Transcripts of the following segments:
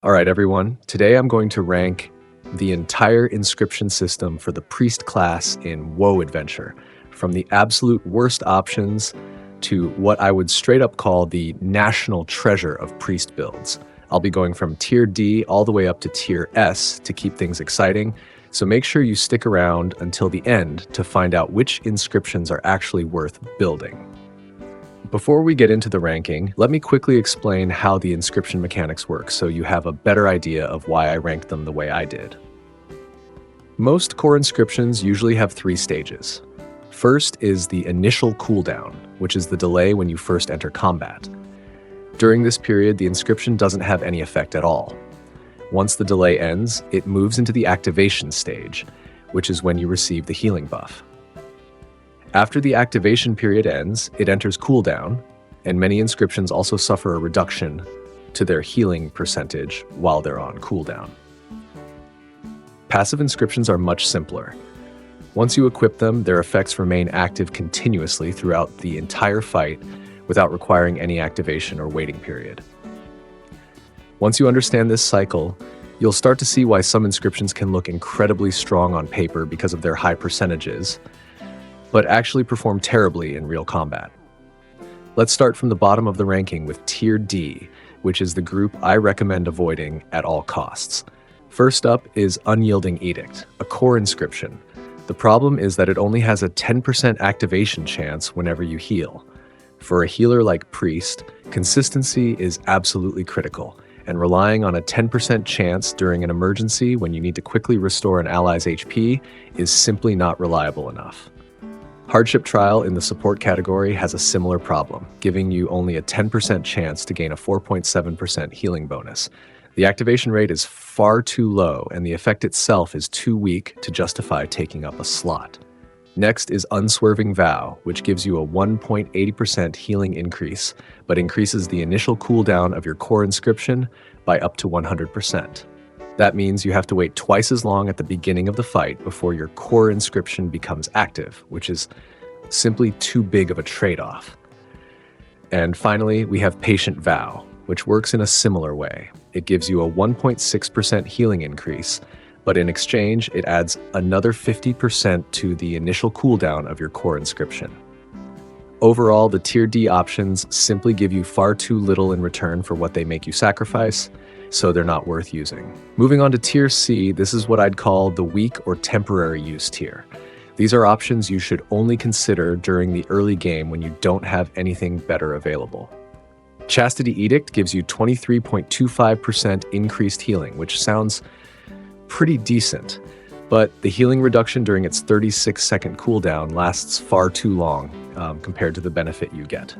All right, everyone. Today I'm going to rank the entire Inscription system for the Priest class in WoW Adventure, from the absolute worst options to what I would straight up call the national treasure of Priest builds. I'll be going from Tier D all the way up to Tier S to keep things exciting, so make sure you stick around until the end to find out which inscriptions are actually worth building. Before we get into the ranking, let me quickly explain how the inscription mechanics work so you have a better idea of why I ranked them the way I did. Most core inscriptions usually have 3 stages. First is the initial cooldown, which is the delay when you first enter combat. During this period, the inscription doesn't have any effect at all. Once the delay ends, it moves into the activation stage, which is when you receive the healing buff. After the activation period ends, it enters cooldown, and many inscriptions also suffer a reduction to their healing percentage while they're on cooldown. Passive inscriptions are much simpler. Once you equip them, their effects remain active continuously throughout the entire fight without requiring any activation or waiting period. Once you understand this cycle, you'll start to see why some inscriptions can look incredibly strong on paper because of their high percentages, but actually perform terribly in real combat. Let's start from the bottom of the ranking with Tier D, which is the group I recommend avoiding at all costs. First up is Unyielding Edict, a core inscription. The problem is that it only has a 10% activation chance whenever you heal. For a healer like Priest, consistency is absolutely critical, and relying on a 10% chance during an emergency when you need to quickly restore an ally's HP is simply not reliable enough. Hardship Trial in the support category has a similar problem, giving you only a 10% chance to gain a 4.7% healing bonus. The activation rate is far too low, and the effect itself is too weak to justify taking up a slot. Next is Unswerving Vow, which gives you a 1.80% healing increase, but increases the initial cooldown of your core inscription by up to 100%. That means you have to wait twice as long at the beginning of the fight before your core inscription becomes active, which is simply too big of a trade-off. And finally, we have Patient Vow, which works in a similar way. It gives you a 1.6% healing increase, but in exchange, it adds another 50% to the initial cooldown of your core inscription. Overall, the Tier D options simply give you far too little in return for what they make you sacrifice, so they're not worth using. Moving on to Tier C, this is what I'd call the weak or temporary use tier. These are options you should only consider during the early game when you don't have anything better available. Chastity Edict gives you 23.25% increased healing, which sounds pretty decent, but the healing reduction during its 36-second cooldown lasts far too long compared to the benefit you get.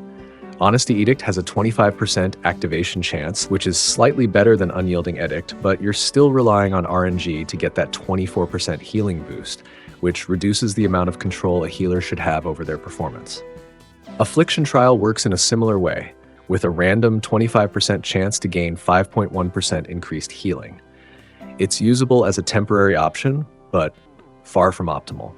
Honesty Edict has a 25% activation chance, which is slightly better than Unyielding Edict, but you're still relying on RNG to get that 24% healing boost, which reduces the amount of control a healer should have over their performance. Affliction Trial works in a similar way, with a random 25% chance to gain 5.1% increased healing. It's usable as a temporary option, but far from optimal.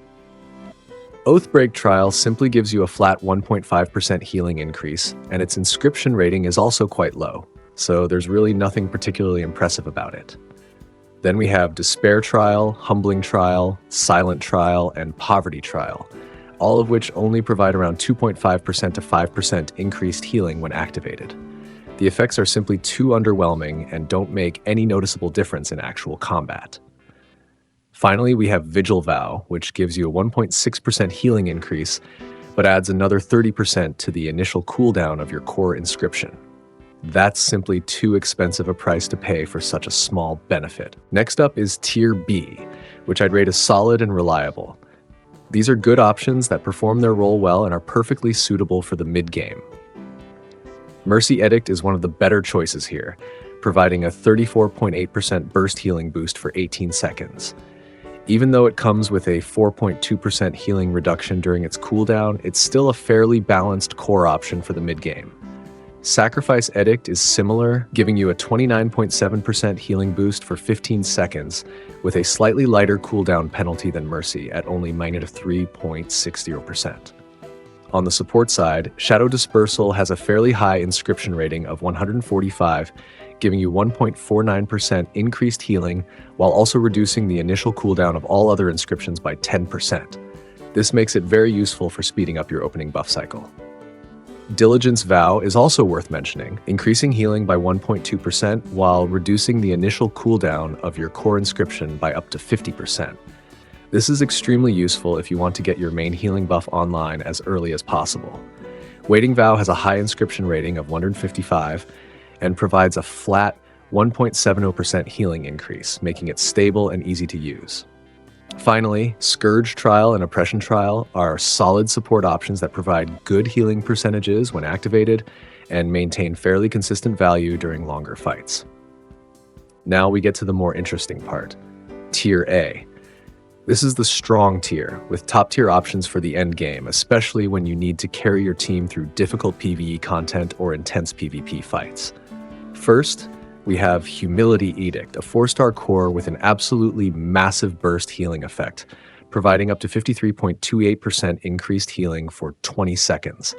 Oathbreak Trial simply gives you a flat 1.5% healing increase, and its inscription rating is also quite low, so there's really nothing particularly impressive about it. Then we have Despair Trial, Humbling Trial, Silent Trial, and Poverty Trial, all of which only provide around 2.5% to 5% increased healing when activated. The effects are simply too underwhelming and don't make any noticeable difference in actual combat. Finally, we have Vigil Vow, which gives you a 1.6% healing increase, but adds another 30% to the initial cooldown of your core inscription. That's simply too expensive a price to pay for such a small benefit. Next up is Tier B, which I'd rate as solid and reliable. These are good options that perform their role well and are perfectly suitable for the mid-game. Mercy Edict is one of the better choices here, providing a 34.8% burst healing boost for 18 seconds. Even though it comes with a 4.2% healing reduction during its cooldown, it's still a fairly balanced core option for the mid-game. Sacrifice Edict is similar, giving you a 29.7% healing boost for 15 seconds, with a slightly lighter cooldown penalty than Mercy at only -3.60%. On the support side, Shadow Dispersal has a fairly high inscription rating of 145, giving you 1.49% increased healing while also reducing the initial cooldown of all other inscriptions by 10%. This makes it very useful for speeding up your opening buff cycle. Diligence Vow is also worth mentioning, increasing healing by 1.2% while reducing the initial cooldown of your core inscription by up to 50%. This is extremely useful if you want to get your main healing buff online as early as possible. Waiting Vow has a high inscription rating of 155 and provides a flat 1.70% healing increase, making it stable and easy to use. Finally, Scourge Trial and Oppression Trial are solid support options that provide good healing percentages when activated and maintain fairly consistent value during longer fights. Now we get to the more interesting part, Tier A. This is the strong tier, with top-tier options for the end game, especially when you need to carry your team through difficult PvE content or intense PvP fights. First, we have Humility Edict, a 4-star core with an absolutely massive burst healing effect, providing up to 53.28% increased healing for 20 seconds.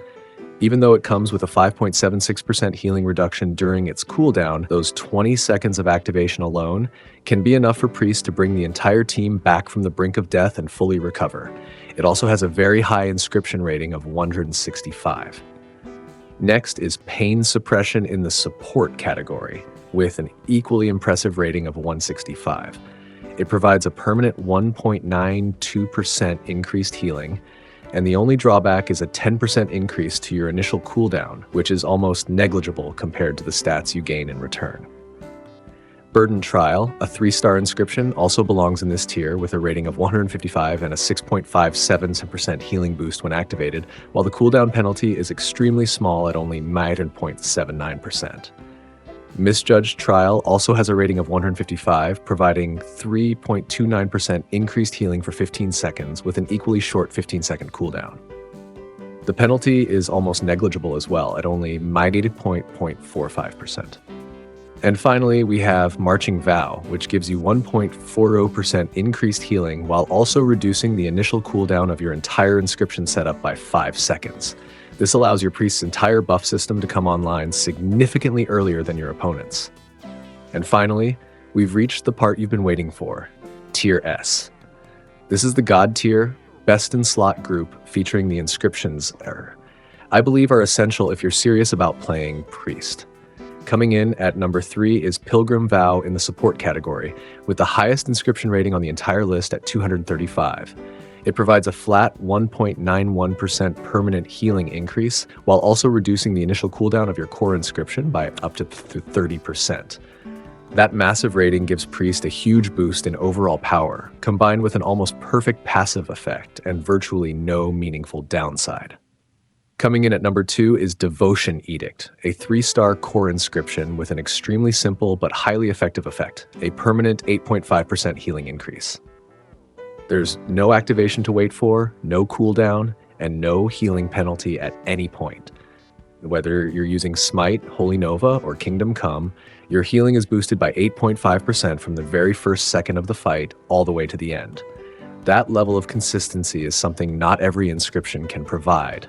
Even though it comes with a 5.76% healing reduction during its cooldown, those 20 seconds of activation alone can be enough for Priest to bring the entire team back from the brink of death and fully recover. It also has a very high inscription rating of 165. Next is Pain Suppression in the support category, with an equally impressive rating of 165. It provides a permanent 1.92% increased healing, and the only drawback is a 10% increase to your initial cooldown, which is almost negligible compared to the stats you gain in return. Burden Trial, a 3-star inscription, also belongs in this tier with a rating of 155 and a 6.57% healing boost when activated, while the cooldown penalty is extremely small at only 9.79%. Misjudged Trial also has a rating of 155, providing 3.29% increased healing for 15 seconds with an equally short 15-second cooldown. The penalty is almost negligible as well, at only -0.45%. And finally, we have Marching Vow, which gives you 1.40% increased healing while also reducing the initial cooldown of your entire inscription setup by 5 seconds. This allows your priest's entire buff system to come online significantly earlier than your opponent's. And finally, we've reached the part you've been waiting for, Tier S. This is the God tier, best in slot group featuring the inscriptions I believe are essential if you're serious about playing Priest. Coming in at number 3 is Pilgrim Vow in the support category, with the highest inscription rating on the entire list at 235. It provides a flat 1.91% permanent healing increase, while also reducing the initial cooldown of your core inscription by up to 30%. That massive rating gives Priest a huge boost in overall power, combined with an almost perfect passive effect and virtually no meaningful downside. Coming in at number 2 is Devotion Edict, a 3-star core inscription with an extremely simple but highly effective effect, a permanent 8.5% healing increase. There's no activation to wait for, no cooldown, and no healing penalty at any point. Whether you're using Smite, Holy Nova, or Kingdom Come, your healing is boosted by 8.5% from the very first second of the fight all the way to the end. That level of consistency is something not every inscription can provide.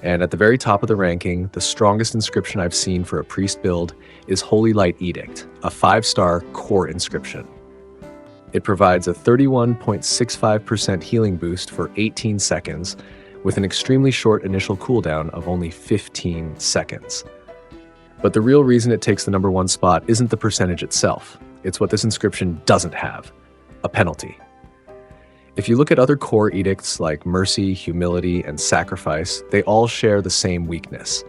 And at the very top of the ranking, the strongest inscription I've seen for a priest build is Holy Light Edict, a 5-star core inscription. It provides a 31.65% healing boost for 18 seconds, with an extremely short initial cooldown of only 15 seconds. But the real reason it takes the number 1 spot isn't the percentage itself. It's what this inscription doesn't have: a penalty. If you look at other core edicts like Mercy, Humility, and Sacrifice, they all share the same weakness.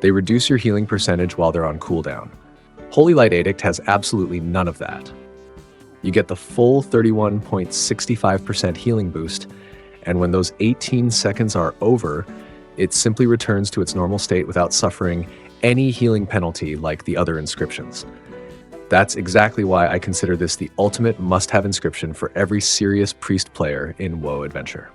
They reduce your healing percentage while they're on cooldown. Holy Light Edict has absolutely none of that. You get the full 31.65% healing boost, and when those 18 seconds are over, it simply returns to its normal state without suffering any healing penalty like the other inscriptions. That's exactly why I consider this the ultimate must-have inscription for every serious priest player in WoW Adventure.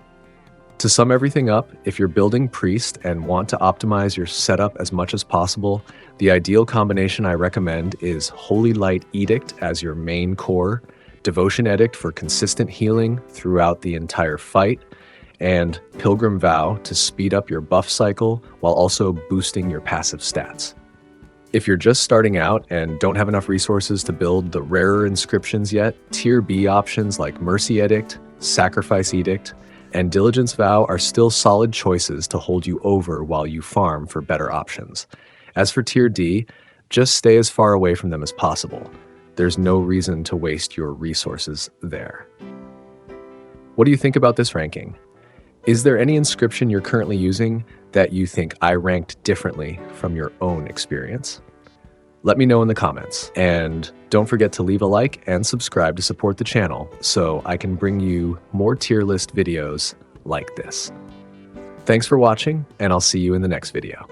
To sum everything up, if you're building Priest and want to optimize your setup as much as possible, the ideal combination I recommend is Holy Light Edict as your main core, Devotion Edict for consistent healing throughout the entire fight, and Pilgrim Vow to speed up your buff cycle while also boosting your passive stats. If you're just starting out and don't have enough resources to build the rarer inscriptions yet, Tier B options like Mercy Edict, Sacrifice Edict, and Diligence Vow are still solid choices to hold you over while you farm for better options. As for Tier D, just stay as far away from them as possible. There's no reason to waste your resources there. What do you think about this ranking? Is there any inscription you're currently using that you think I ranked differently from your own experience? Let me know in the comments, and don't forget to leave a like and subscribe to support the channel so I can bring you more tier list videos like this. Thanks for watching, and I'll see you in the next video.